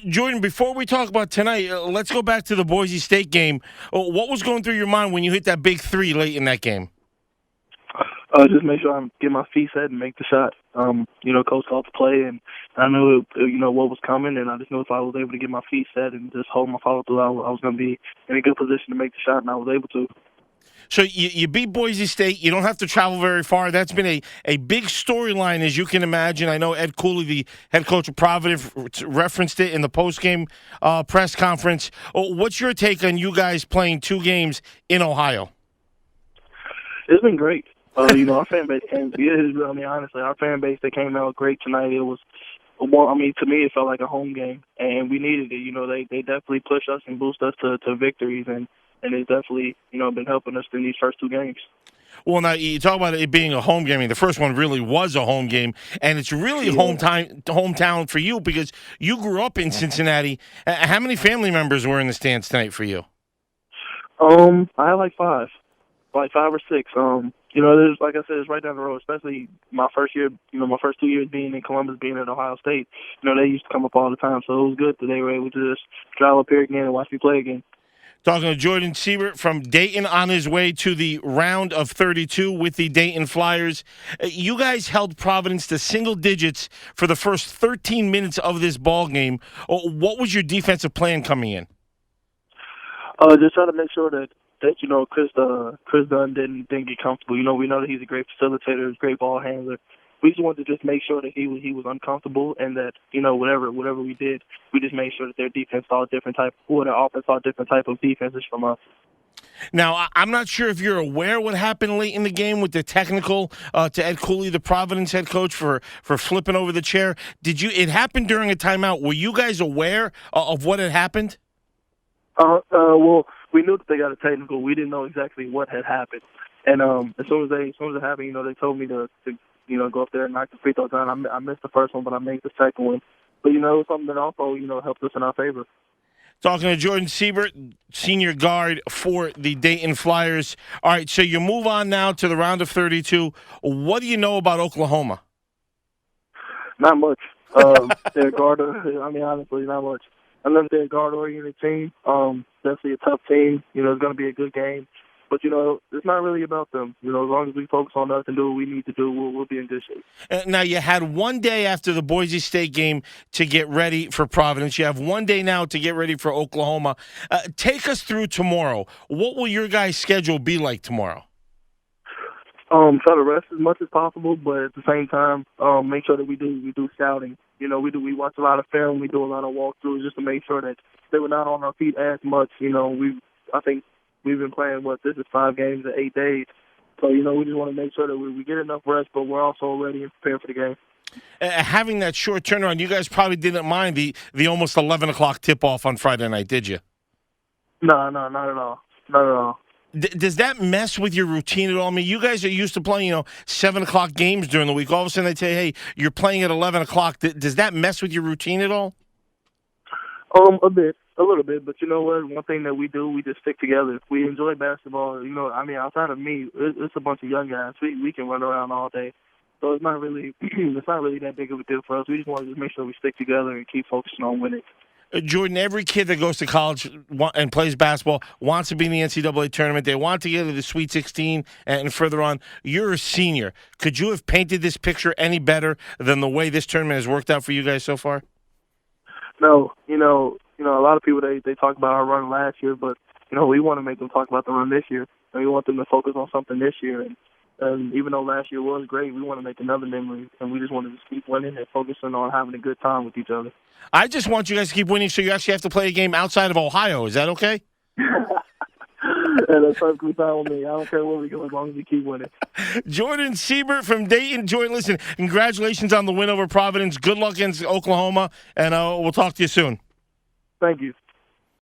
Jordan, before we talk about tonight, let's go back to the Boise State game. What was going through your mind when you hit that big three late in that game? Just make sure I get my feet set and make the shot. Coach called the play, and I knew, what was coming, and I just knew if I was able to get my feet set and just hold my follow-through, I was going to be in a good position to make the shot, and I was able to. So you beat Boise State. You don't have to travel very far. That's been a big storyline, as you can imagine. I know Ed Cooley, the head coach of Providence, referenced it in the postgame press conference. What's your take on you guys playing two games in Ohio? It's been great. Our fan base honestly, our fan base, they came out great tonight. It was, to me, it felt like a home game, and we needed it. They definitely push us and boost us to victories, and it's definitely, been helping us in these first two games. Well, now, you talk about it being a home game. I mean, the first one really was a home game, and it's really hometown for you because you grew up in Cincinnati. How many family members were in the stands tonight for you? I had like five or six. There's, like I said, it's right down the road, especially my first year, my first 2 years being in Columbus, being at Ohio State. They used to come up all the time, so it was good that they were able to just drive up here again and watch me play again. Talking to Jordan Sibert from Dayton on his way to the round of 32 with the Dayton Flyers. You guys held Providence to single digits for the first 13 minutes of this ball game. What was your defensive plan coming in? Just trying to make sure that Chris Dunn didn't get comfortable. We know that he's a great facilitator, a great ball handler. We just wanted to just make sure that he was uncomfortable, and that whatever we did, we just made sure that their defense saw a different type, or their offense saw a different type of defenses from us. Now, I'm not sure if you're aware what happened late in the game with the technical to Ed Cooley, the Providence head coach, for flipping over the chair. It happened during a timeout. Were you guys aware of what had happened? Well, we knew that they got a technical. We didn't know exactly what had happened. And as soon as it happened, they told me to go up there and knock the free throw down. I missed the first one, but I made the second one. But it was something that also helped us in our favor. Talking to Jordan Sibert, senior guard for the Dayton Flyers. All right, so you move on now to the round of 32. What do you know about Oklahoma? Not much. They're guard. Honestly, not much. I love their guard-oriented team. Definitely a tough team. It's going to be a good game. But, it's not really about them. As long as we focus on us and do what we need to do, we'll be in good shape. Now, you had 1 day after the Boise State game to get ready for Providence. You have 1 day now to get ready for Oklahoma. Take us through tomorrow. What will your guys' schedule be like tomorrow? Try to rest as much as possible, but at the same time, make sure that we do scouting. We watch a lot of film. We do a lot of walkthroughs just to make sure that they were not on our feet as much. I think we've been playing, this is 5 games in 8 days. So, we just want to make sure that we get enough rest, but we're also ready and prepared for the game. Having that short turnaround, you guys probably didn't mind the almost 11 o'clock tip-off on Friday night, did you? No, not at all. Not at all. Does that mess with your routine at all? I mean, you guys are used to playing, 7 o'clock games during the week. All of a sudden they tell you, hey, you're playing at 11 o'clock. Does that mess with your routine at all? A little bit. But you know what? One thing that we do, we just stick together. We enjoy basketball. Outside of me, it's a bunch of young guys. We can run around all day. So it's not really that big of a deal for us. We just want to make sure we stick together and keep focusing on winning. Jordan, every kid that goes to college and plays basketball wants to be in the NCAA tournament. They want to get to the Sweet 16 and further on. You're a senior. Could you have painted this picture any better than the way this tournament has worked out for you guys so far? No. A lot of people, they talk about our run last year, but, we want to make them talk about the run this year. And we want them to focus on something this year. And even though last year was great, we want to make another memory. And we just want to just keep winning and focusing on having a good time with each other. I just want you guys to keep winning so you actually have to play a game outside of Ohio. Is that okay? And that's perfectly fine with me. I don't care where we go as long as we keep winning. Jordan Sibert from Dayton. Jordan, listen, congratulations on the win over Providence. Good luck against Oklahoma, and we'll talk to you soon. Thank you.